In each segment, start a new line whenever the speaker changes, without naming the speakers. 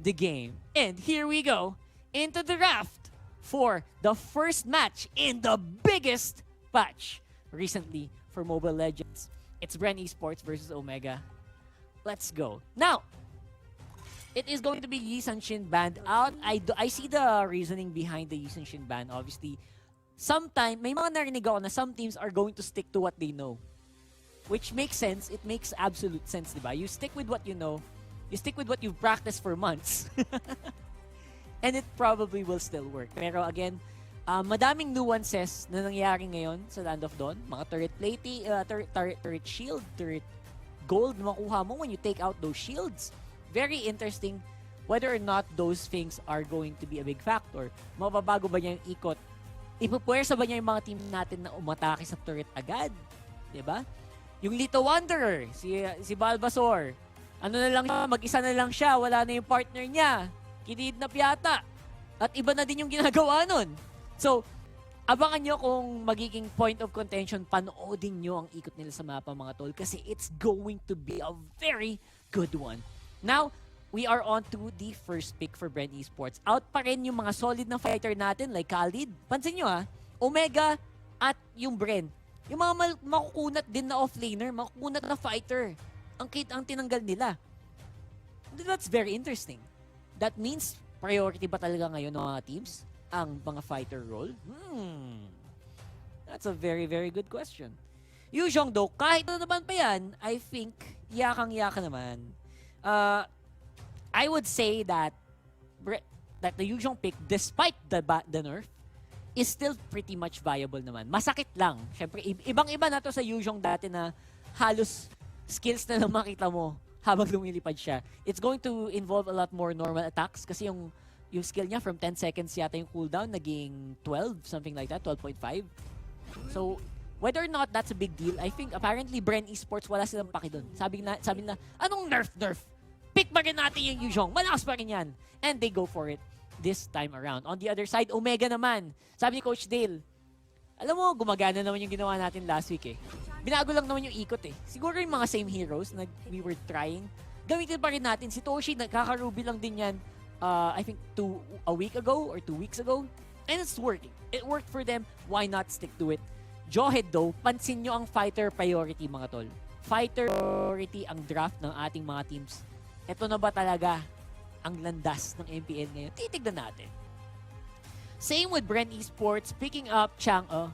the game. And here we go into the draft for the first match in the biggest patch recently for Mobile Legends. It's BREN Esports versus Omega. Let's go. Now, it is going to be Yi Sun-shin banned out. I see the reasoning behind the Yi Sun-shin ban. Obviously, may mga narinig ako na some teams are going to stick to what they know. Which makes sense. It makes absolute sense, diba? You stick with what you know. You stick with what you've practiced for months. And it probably will still work. Pero again, madaming nuances na nangyayari ngayon sa Land of Dawn. Mga turret plating, turret shield, turret gold na makuha mo when you take out those shields. Very interesting whether or not those things are going to be a big factor. Mababago ba niya yung ikot? Ipupuwersa ba niya yung mga team natin na umatake sa turret agad? Diba? Yung Lito Wanderer, si Balbasor, ano na lang siya, mag-isa na lang siya, wala na yung partner niya. Kinidnap yata. At iba na din yung ginagawa nun. So, abangan nyo kung magiging point of contention, panoodin nyo ang ikot nila sa mapa mga tol kasi it's going to be a very good one. Now, we are on to the first pick for BREN Esports. Out pa rin yung mga solid na fighter natin like Khalid. Pansin nyo Omega at yung BREN. Yung mga makukunat din na offlaner, makukunat na fighter. Ang tinanggal nila. That's very interesting. That means, priority ba talaga ngayon ng mga teams? Ang mga fighter role? That's a very, very good question. Yuzhong though, kahit ano naman pa yan, I think, yakang-yaka naman. I would say that the Yuzhong pick, despite the nerf, is still pretty much viable naman. Masakit lang. Siyempre, ibang-iba na to sa Yuzhong dati na halos skills na lang makita mo habang lumilipad siya. It's going to involve a lot more normal attacks kasi yung skill niya from 10 seconds yata yung cooldown naging 12, something like that, 12.5. So, whether or not that's a big deal, I think apparently BREN Esports wala silang paki doon. Sabi na, anong nerf? Pick pa rin natin yung Yuzhong. Malakas pa rin yan. And they go for it this time around. On the other side, Omega naman. Sabi ni Coach Dale, alam mo, gumagana naman yung ginawa natin last week Binago lang naman yung ikot Siguro yung mga same heroes na we were trying, gamitin pa rin natin. Si Toshi, nagkaka-ruby lang din yan, I think a week ago or 2 weeks ago. And it's working. It worked for them. Why not stick to it? Jawhead though, pansin nyo ang fighter priority mga tol. Fighter priority ang draft ng ating mga teams. Ito na ba talaga ang landas ng MPL ngayon? Titignan natin. Same with BREN Esports, picking up Chang'e.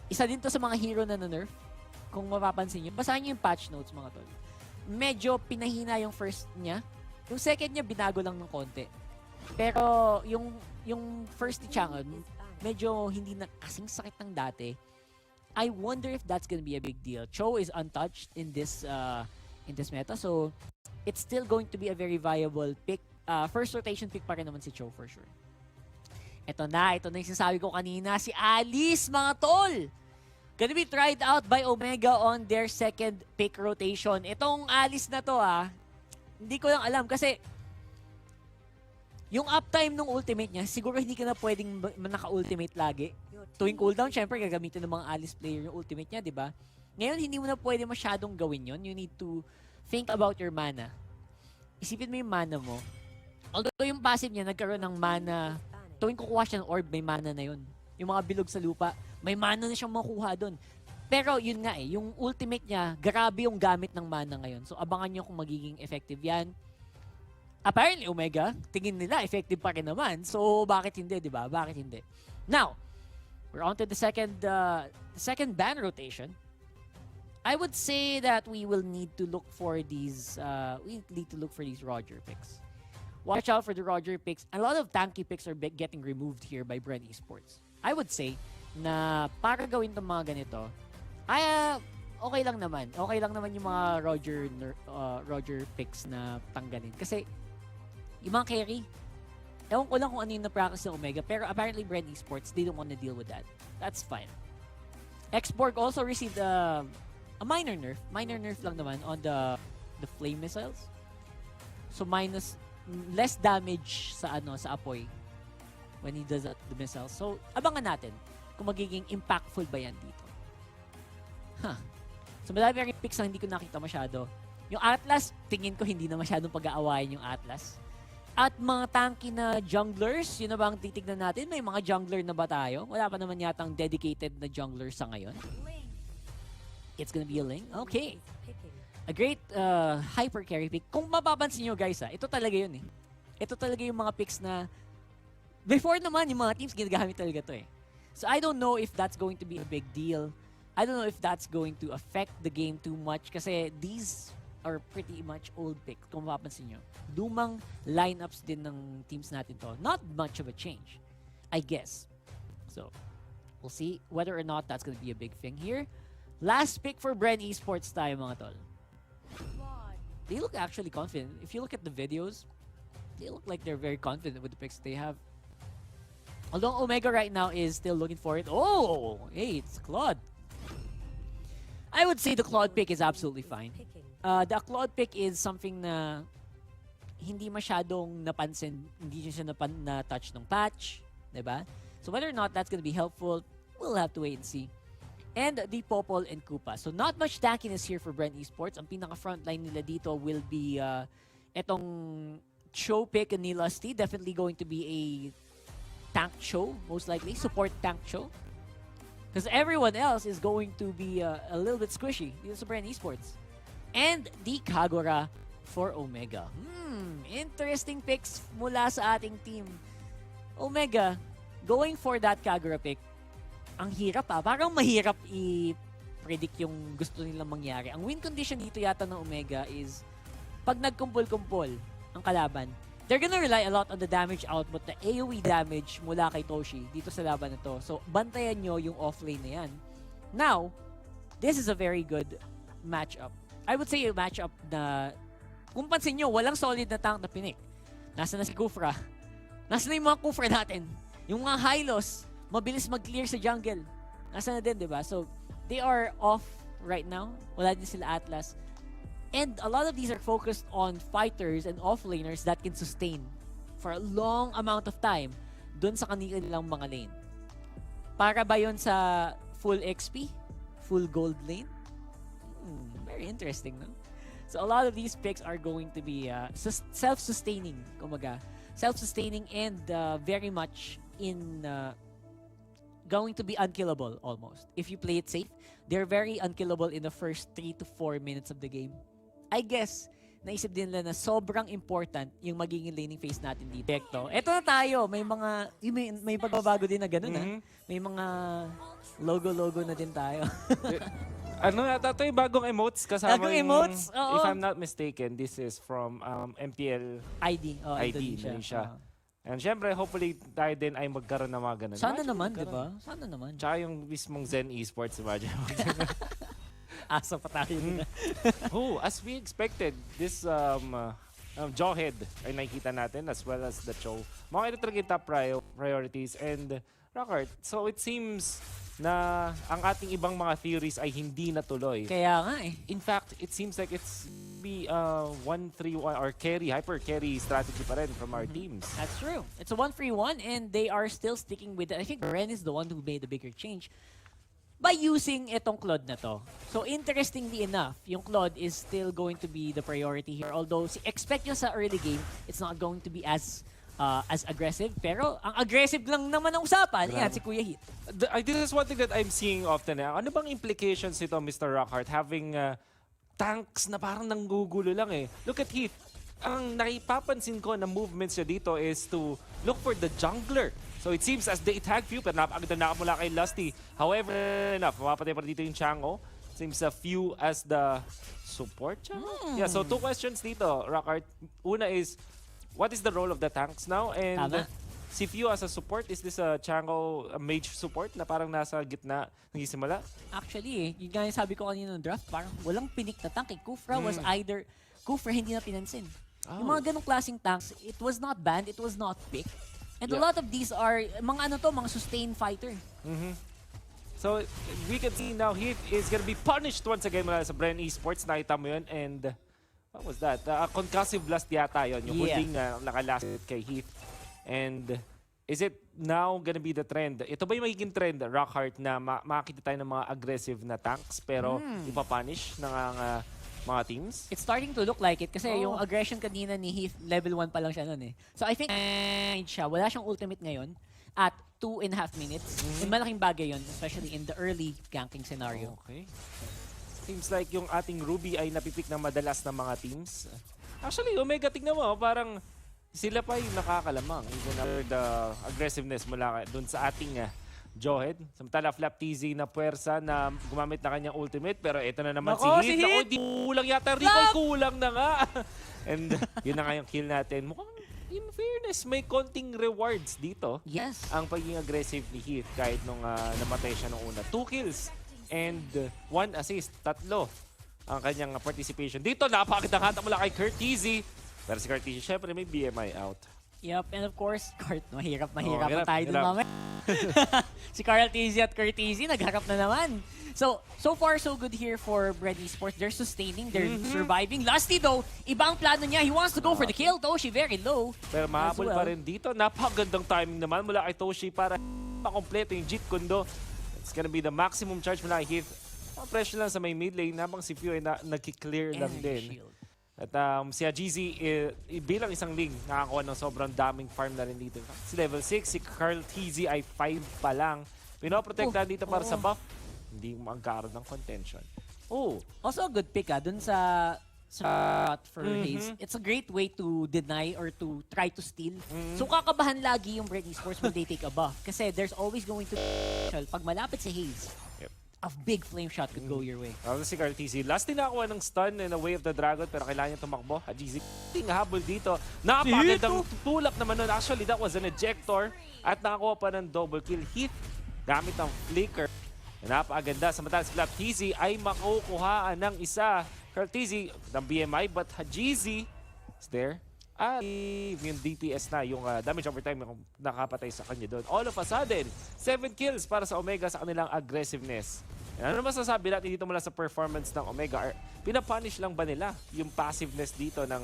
Isa din to sa mga hero na nerf. Kung mapapansin nyo, basahin nyo yung patch notes mga tol. Medyo pinahina yung first niya. Yung second niya, binago lang ng konti. Pero yung first ni Chang'e, medyo hindi na kasing sakit ng dati. I wonder if that's gonna be a big deal. Cho is untouched in this meta, so it's still going to be a very viable pick. First rotation pick pa rin naman si Cho for sure. Ito na yung sinasabi ko kanina, si Alice mga tol! Gonna be tried out by Omega on their second pick rotation. Itong Alice na to hindi ko lang alam kasi yung uptime ng ultimate niya, siguro hindi ka na pwedeng naka-ultimate lagi. Tuwing cooldown, syempre gagamitin ng mga Alice player yung ultimate niya, di ba? Ngayon, hindi mo na pwede masyadong gawin yon. You need to think about your mana. Isipin mo yung mana mo. Although yung passive niya, nagkaroon ng mana. Tuwing kukuha siya ng orb, may mana na yun. Yung mga bilog sa lupa, may mana na siyang makuha doon. Pero yun nga yung ultimate niya, grabe yung gamit ng mana ngayon. So abangan nyo kung magiging effective yan. Apparently, Omega, tingin nila effective pa rin naman. So bakit hindi, di ba? Bakit hindi? Now, we're on to the second ban rotation. I would say that we will need to look for these Roger picks. Watch out for the Roger picks. A lot of tanky picks are getting removed here by BREN Esports. I would say na para gawin itong mga ganito, okay lang naman. Okay lang naman yung mga Roger picks na tanggalin. Kasi yung mga carry, ewan ko lang kung ano yung na-practice ng Omega, pero apparently BREN Esports, they don't want to deal with that. That's fine. Xborg also received a minor nerf. Minor nerf lang naman on the flame missiles. So less damage sa apoy when he does the missiles. So abangan natin kung magiging impactful ba yan dito. So madami rin picks na hindi ko nakita masyado. Yung Atlas, tingin ko hindi na masyadong pag-aawayan yung Atlas. At mga tanky na junglers, yun na ba ang titignan natin? May mga jungler na ba tayo? Wala pa naman yatang dedicated na jungler sa ngayon. It's gonna be a Ling. Okay. A great hyper carry pick. Kung mapapansin nyo guys, ito talaga yun eh. Ito talaga yung mga picks na before naman yung mga teams ginagamit talaga to eh. So I don't know if that's going to be a big deal. I don't know if that's going to affect the game too much kasi these are pretty much old pick, kung mapapansin nyo. Lumang lineups din ng teams natin to. Not much of a change, I guess. So, we'll see whether or not that's gonna be a big thing here. Last pick for BREN Esports tayo mga tol. They look actually confident. If you look at the videos, they look like they're very confident with the picks they have. Although Omega right now is still looking for it. Oh, hey, it's Claude. I would say the Claude pick is absolutely fine. The Claude pick is something na hindi masyadong napansin, hindi siya na-touch ng patch, diba? So whether or not that's gonna be helpful, we'll have to wait and see. And the Popol and Koopa. So not much tankiness here for BREN Esports. Ang pinaka-frontline nila dito will be etong Cho pick ni Lusty. Definitely going to be a tank Cho, most likely. Support tank Cho. Because everyone else is going to be a little bit squishy dito sa BREN Esports. And the Kagura for Omega. Interesting picks mula sa ating team. Omega, going for that Kagura pick, ang hirap Parang mahirap i-predict yung gusto nilang mangyari. Ang win condition dito yata ng Omega is pag nagkumpul-kumpul ang kalaban, they're gonna rely a lot on the damage output, the AoE damage mula kay Toshi dito sa laban na to. So, bantayan nyo yung offlane na yan. Now, this is a very good matchup. I would say a matchup na, kung pansin nyo, walang solid na tank na pinik. Nasa na si Kufra. Nasa na yung mga Kufra natin. Yung mga Hylos, mabilis mag-clear sa jungle. Nasa na din, diba? So, they are off right now. Wala din sila Atlas. And a lot of these are focused on fighters and offlaners that can sustain for a long amount of time dun sa kanilang mga lane. Para ba yun sa full XP? Full gold lane? Very interesting, no? So a lot of these picks are going to be self-sustaining, kumaga. Self-sustaining and very much in going to be unkillable almost. If you play it safe, they're very unkillable in the first 3 to 4 minutes of the game. I guess, naisip din nila na sobrang important yung magiging laning phase natin dito. Ito na tayo, may pagbabago din na gano'n May mga logo-logo na din tayo.
Ano yata ito yung bagong emotes kasama
bagong emotes? Oo.
If I'm not mistaken, this is from MPL
ID.
Indonesia. And syempre, hopefully tayo din ay magkaroon ng mga ganun.
Sana naman, di ba? Sana naman.
Tsaka yung mismong Zen Esports, imagine.
Asa pa tayo nila.
As we expected, this Jawhead ay nakikita natin as well as the Cho. Mga ito talaga yung top priorities and Rockart. So it seems na ang ating ibang mga theories ay hindi natuloy.
Kaya nga eh.
In fact, it seems like it's be 1-3-1 or hyper carry strategy pa rin from our teams.
That's true. It's a 1-3-1 and they are still sticking with it. I think BREN is the one who made the bigger change by using itong Claude na to. So interestingly enough, yung Claude is still going to be the priority here. Although expect nyo sa early game, it's not going to be as aggressive. Pero ang aggressive lang naman ang usapan, yan si Kuya Heat.
This is one thing that I'm seeing often. Ano bang implications nito, Mr. Rockhart, having tanks na parang nanggugulo lang eh. Look at Heat. Ang nakipapansin ko na movements niya dito is to look for the jungler. So it seems as they tag few, pero napakaganda nakamula kay Lusty. However, mapapatay pa dito yung Chango. Seems a few as the support Chango. Yeah, so 2 questions dito, Rockhart. Una is, what is the role of the tanks now? And si Few as a support, is this a Chango mage support na parang nasa gitna nagsisimula?
Actually, yung gaya sabi ko kanina ng draft, parang walang pinik na tank. Kufra was either, Kufra hindi na pinansin. Yung mga ganong klaseng tanks, it was not banned, it was not picked. And a lot of these are, mga sustained fighter.
So, we can see now Heat is gonna be punished once again mula sa BREN Esports. Nakita mo yun. And, what was that? Concussive blast yata yun. Yung huling nakalast kay Heat. And, is it now gonna be the trend? Ito ba yung magiging trend, Rockhart, na makakita tayo ng mga aggressive na tanks pero ipapunish ng mga teams?
It's starting to look like it kasi yung aggression kanina ni Heath, level 1 pa lang siya nun eh. So I think siya, wala siyang ultimate ngayon at 2.5 minutes. And malaking bagay yun, especially in the early ganking scenario.
Okay. Seems like yung ating Ruby ay napipick ng madalas ng mga teams. Actually, Omega, tignan mo, parang sila pa yung nakakalamang. Even after the aggressiveness mula dun sa ating Johead. Samantala, Flap TZ na puwersa na gumamit na kanyang ultimate. Pero ito na naman
Nako,
si Heath.
si
Nako,
Heath!
di kulang yata. Recall, kulang na nga. And yun na nga yung kill natin. Mukhang, in fairness, may konting rewards dito.
Yes.
Ang pagiging aggressive ni Heath kahit nung namatay siya nung una. 2 kills and 1 assist. 3 ang kanyang participation. Dito, napakagandang hata mula kay Kurt TZ. Pero si Kurt TZ, syempre may BMI out.
Yup, and of course, Kurt, mahirap
hirap,
tayo dun mamaya. Si Carl TZ at Kurt TZ, nagharap na naman. So far, so good here for BREN eSports. They're sustaining, they're surviving. Lasty though, iba ang plano niya. He wants to go for the kill. Toshi very low.
Pero mahabol pa rin dito. Napakagandang timing naman mula kay Toshi para makompleto yung Jeet Kundo. It's gonna be the maximum charge mula kay Heath. Pressure lang sa may mid lane habang si Few ay nagki-clear lang din. At si Ajizi, bilang isang Ling, nakakuha ng sobrang daming farm na rin dito. Si level 6, si Carl TZ ay 5 pa lang. Pinoprotektahan dito para sa buff. Hindi magkaroon ng contention.
Also a good pick dun sa for Haze. It's a great way to deny or to try to steal. So kakabahan lagi yung BREN eSports when they take a buff. Kasi there's always going to pag malapit si Haze. A big flame shot could go your way.
Si Carl TZ, last din nakakuha ng stun in a way of the dragon pero kailangan niya tumakbo. Ajizi, habol dito. Napakagandang tulak naman nun. Actually, that was an ejector at nakakuha pa ng double kill. Heath, gamit ang flicker. Napakaganda. Samantala si Flap TZ ay makukuhaan ng isa. Carl TZ ng BMI but Hajizi is there. At yung DPS na, yung damage over time yung nakapatay sa kanya doon. All of a sudden, 7 kills para sa Omega sa kanilang aggressiveness. Ano masasabi natin dito mula sa performance ng Omega? Pinapunish lang ba nila yung passiveness dito ng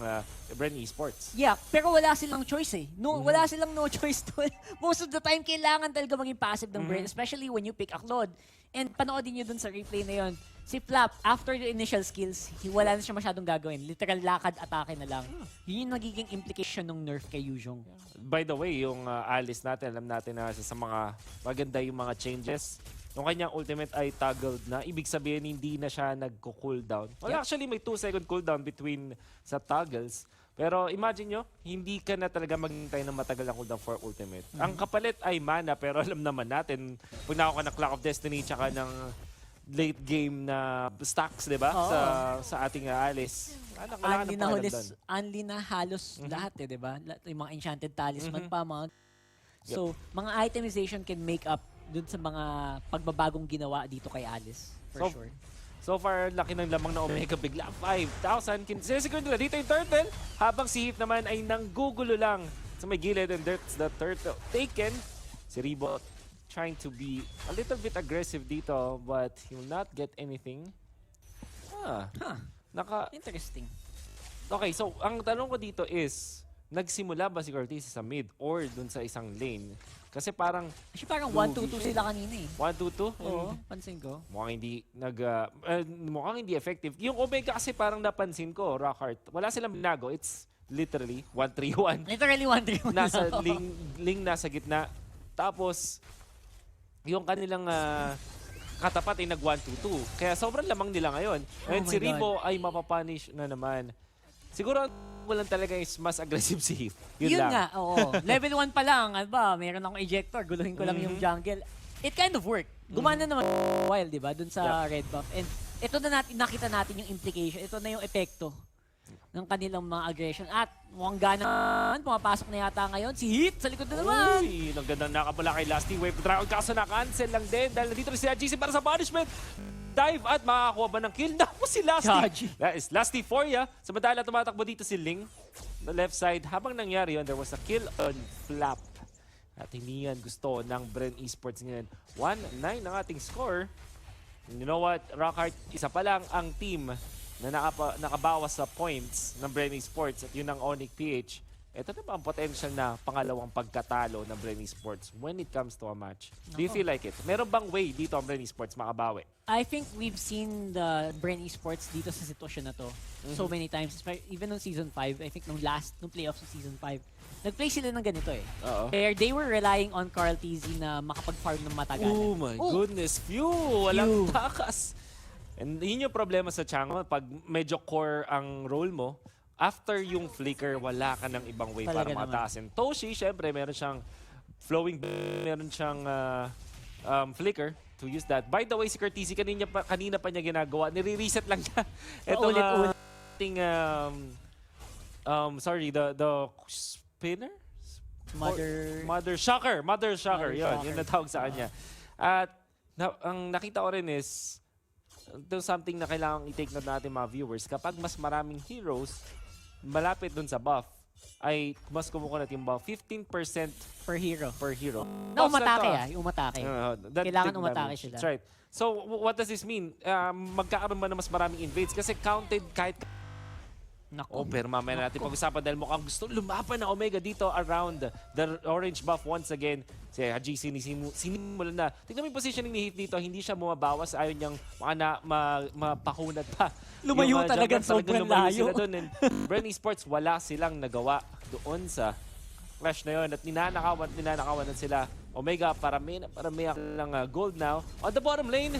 BREN eSports?
Yeah, pero wala silang choice eh. Wala silang no choice to. Most of the time, kailangan talaga maging passive ng BREN, especially when you pick a Claude. And panoodin nyo dun sa replay na yun, si Flap, after the initial skills, wala na siya masyadong gagawin. Literal lakad, atake na lang. Yun yung nagiging implication ng nerf kay Yuzhong.
By the way, yung Alice natin, alam natin na sa mga maganda yung mga changes. Yung kanyang ultimate ay toggled na. Ibig sabihin, hindi na siya nagko-cooldown. Well, actually, may 2-second cooldown between sa toggles. Pero imagine nyo, hindi ka na talaga maghintay ng matagal na cooldown for ultimate. Ang kapalit ay mana, pero alam naman natin, pag nakakuha ng Clock of Destiny tsaka ng late game na stacks, di ba? Sa ating Alice.
Unli na halos lahat eh, di ba? Yung mga enchanted talisman pa, mga... So, mga itemization can make up dun sa mga pagbabagong ginawa dito kay Alice. For sure.
So far, laki ng lamang na Omega bigla. 5,000. Sinisecure nila dito yung turtle. Habang si Heath naman ay nanggugulo lang sa may gilid. And there's the turtle taken. Si Rebo trying to be a little bit aggressive dito. But he will not get anything.
Interesting.
Okay, so ang tanong ko dito is, nagsimula ba si Cortez sa mid or dun sa isang lane? Kasi parang...
Actually, parang 1-2-2 sila kanina eh.
1-2-2?
Oo, pansin ko.
Mukhang hindi effective. Yung Omega kasi parang napansin ko, Rockhart, wala silang binago. It's literally 1-3-1.
Literally 1-3-1.
Nasa ling nasa gitna. Tapos, yung kanilang katapat ay nag-1-2-2. Kaya sobrang lamang nila ngayon. And si Rebo ay mapapunish na naman. Siguro, walang talaga is mas aggressive si Heath. Yun lang.
Nga, oo. Level 1 pa lang, ano ba, meron akong ejector, guluhin ko lang yung jungle. It kind of worked. Gumana naman while, di ba, dun sa red buff. And ito na nakita natin yung implication, ito na yung epekto ng kanilang mga aggression. At mukhang gana, pumapasok na yata ngayon. Si Heath, sa likod na naman.
Uy, nagandang nakabala kay Lasty Wave Dragon. Kaso na-cancel lang din dahil nandito rin si GC para sa punishment. Dive at makakakuha ba ng kill? Naku si Lasty. That is Lasty for ya. Samantala tumatakbo dito si Ling. The left side. Habang nangyari yun, there was a kill on Flap. At hindi yan gusto ng BREN eSports ngayon. 1-9 ang ating score. And you know what, Rockhart, isa pa lang ang team na nakabawas sa points ng BREN eSports at yun ang MLBB. ito na ba ang potential na pangalawang pagkatalo ng BREN Esports when it comes to a match? Do you
Nako.
feel like it? Meron bang way dito ang BREN Esports makabawi?
I think we've seen the BREN Esports dito sa sitwasyon na to so many times. Even nung Season 5, I think nung playoffs ng Season 5, nag-play sila ng ganito eh.
Oo.
Where they were relying on Carl TZ na makapag-farm ng matagalan.
Oh my goodness. Phew! Walang takas. And yun yung problema sa Chango. Pag medyo core ang role mo, after yung flicker, wala ka ng ibang way para
Talaga naman.
mataas. And Toshi, syempre, meron siyang flowing, meron siyang flicker to use that. By the way, si Curtisi, kanina pa niya ginagawa. Nire-reset lang niya. Ito
Paulit-ulit.
sorry, the spinner?
Mother
Shocker. Mother Shocker.
Shocker.
Yun natawag sa kanya. At ang nakita ko rin is, ito something na kailangang i-take note natin mga viewers. Kapag mas maraming heroes, malapit dun sa buff, ay mas kumukunat yung buff. 15%
per hero.
per hero.
Na
Buffs
umatake
to,
ah. Yung umatake.
that
Kailangan
big
umatake
damage.
sila.
That's right. So, what does this mean? Magkakaroon ba na mas maraming invades? Kasi counted kahit...
Nako.
pero mamaya natin pag-usapan dahil mukhang gusto lumaban na Omega dito around the orange buff once again. Si Haji sinimulan na. Tingnan mo yung positioning ni Heath dito. Hindi siya bumabawas. Ayaw niyang mapakunat pa.
Lumayo
Yung,
talagang
jungle,
sobrang
lumayo
layo.
sila doon. And BREN Esports, wala silang nagawa doon sa clash na yun. At ninanakawan na sila Omega para may lang gold now. On the bottom lane,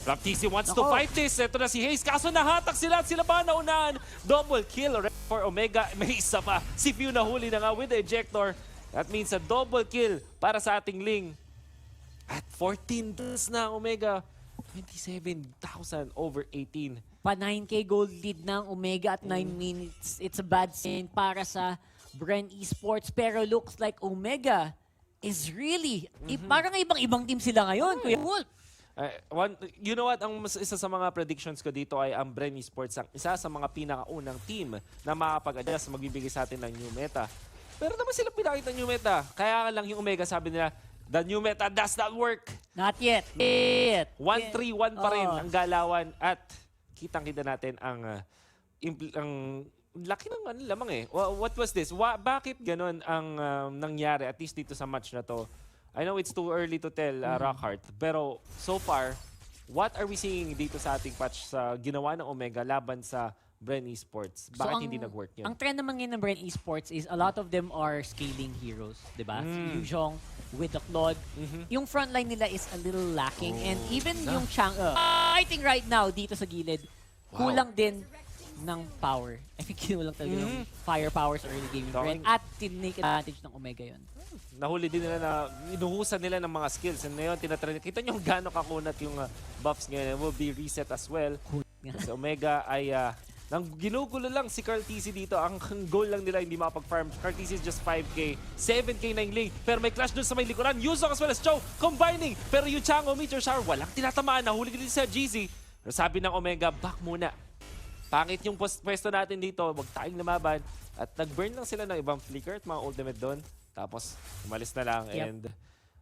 TC wants to fight this. Ito na si Hayes. Kaso nahatak sila at sila pa naunahan. Double kill already for Omega. May isa pa. Si Few nahuli na nga with the ejector. That means a double kill para sa ating Ling. At 14 kills na Omega. 27,000 over 18.
Pa 9k gold lead ng Omega at 9 minutes. It's a bad sign para sa BREN Esports. Pero looks like Omega is really, parang ibang team sila ngayon, Kuya Wolf.
You know what? Isa sa mga predictions ko dito ay ang BREN Esports ang isa sa mga pinakaunang team na makapag-adjust, magbibigay sa atin ng new meta. Pero naman sila pinakita ng new meta. Kaya lang yung Omega sabi nila, the new meta does not work.
Not yet.
1-3-1 pa rin ang galawan at kitang-kita natin ang laki ng lamang eh. What was this? Bakit ganun ang nangyari at least dito sa match na to? I know it's too early to tell, Rockhart. Pero so far, what are we seeing dito sa ating patch sa ginawa ng Omega laban sa BREN Esports? Bakit hindi nag-work yun?
Ang trend naman ngayon ng BREN Esports is a lot of them are scaling heroes, di ba? Si Yuzhong with the Claude. Yung frontline nila is a little lacking. And even yung Chang... I think right now, dito sa gilid, kulang din ng power. I think kulang talaga ng firepower sa early game. At tinake advantage ng Omega yun.
Nahuli din nila na inuhusan nila ng mga skills. And ngayon, kita nyo gano'ng kakunat yung buffs ngayon. Will be reset as well. Kasi Omega ay nang ginugulo lang si Carl TC dito. Ang goal lang nila hindi makapag-farm. Carl TC is just 5k. 7k na yung lane. Pero may clash dun sa may likuran. Yuzong as well as Chow combining. Pero yung Chango, Meteor Shower, walang tinatamaan. Nahuli din sa GZ. Pero sabi ng Omega, back muna. Pangit yung pwesto natin dito. Huwag tayong lumaban. At nag-burn lang sila ng ibang flicker at mga ultimate doon. Tapos, umalis na lang. And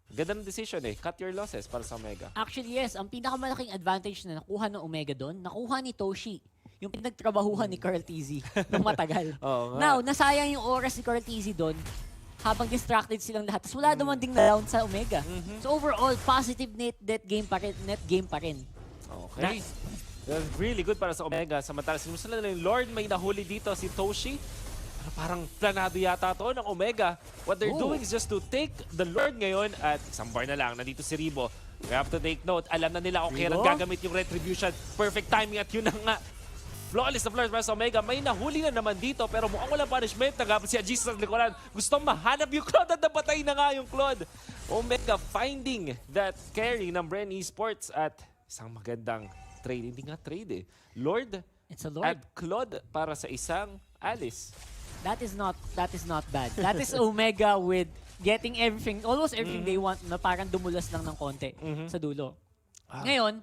ganda ng decision eh. Cut your losses para sa Omega.
Actually, yes. Ang pinakamalaking advantage na nakuha ng Omega doon, nakuha ni Toshi. Yung pinagtrabahuhan ni Carl TZ ng matagal. Now, nasayang yung oras ni Carl TZ doon habang distracted silang lahat. Tapos wala naman ding na-down sa Omega. So overall, positive net game pa rin.
Okay. That's really good para sa Omega. Samantala, sinusunod na yung Lord. May nahuli dito si Toshi. Parang planado yata to ng Omega. What they're doing is just to take the Lord ngayon at isang bar na lang. Nandito si Ribo. We have to take note. Alam na nila kung kailan gagamit yung Retribution. Perfect timing at yun na nga. Flawless na flawless para sa Omega. May nahuli na naman dito pero mukhang walang punishment. Nagapit si Ajis sa likuran. Gustong mahanap yung Claude at napatay na nga yung Claude. Omega finding that carry ng BREN Esports at isang magandang trade. Hindi nga trade eh. Lord
It's a Lord.
at Claude para sa isang Alice.
That is not bad. That is Omega with getting everything, almost everything they want na parang dumulas lang ng konti sa dulo. Ngayon,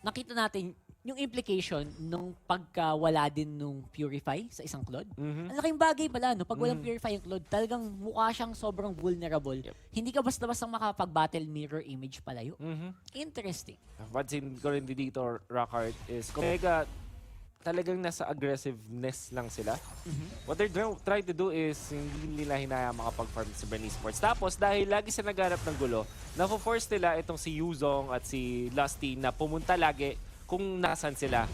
nakita natin yung implication nung pagkawala din nung Purify sa isang Claude. Ang laking bagay pala, no? Pag walang Purify yung Claude, talagang mukha siyang sobrang vulnerable. Hindi ka basta-basta makapag-battle mirror image palayo. Interesting.
Pansin ko rin dito, Rockhart, is Omega talagang nasa aggressiveness lang sila. What they're trying to do is hindi nila hinaya makapag-farm sa BREN eSports. Tapos dahil lagi sila naghanap ng gulo, na-force nila itong si Yuzong at si Lusty na pumunta lagi kung nasan sila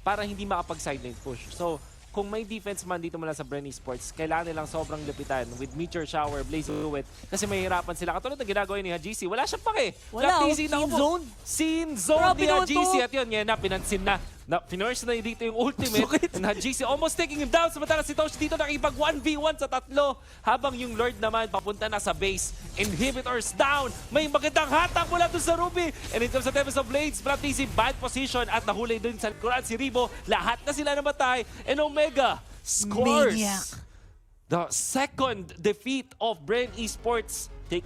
para hindi makapag-side lane push. So, kung may defense man dito mula sa BREN eSports, kailangan nilang sobrang lapitan with Meteor Shower, Blaze Fluid, kasi mahihirapan sila. Katulad ng ginagawa ni HGC, wala siyang pake.
Wala,
Scene
zone.
Scene zone
Grabe
ni
naman
HGC.
to.
At yun, ngayon na, pinansin na. Finurse na dito yung ultimate. And HGC almost taking him down. Samantala si Tosh dito nakipag 1v1 sa tatlo. Habang yung Lord naman papunta na sa base. Inhibitors down. May magandang hatak mula doon sa Ruby. And in terms of Tempest of Blades, Bratisi bad position at nahuli din sa likuran si Ribo. Lahat na sila namatay. And Omega scores
Maniac.
the second defeat of BREN eSports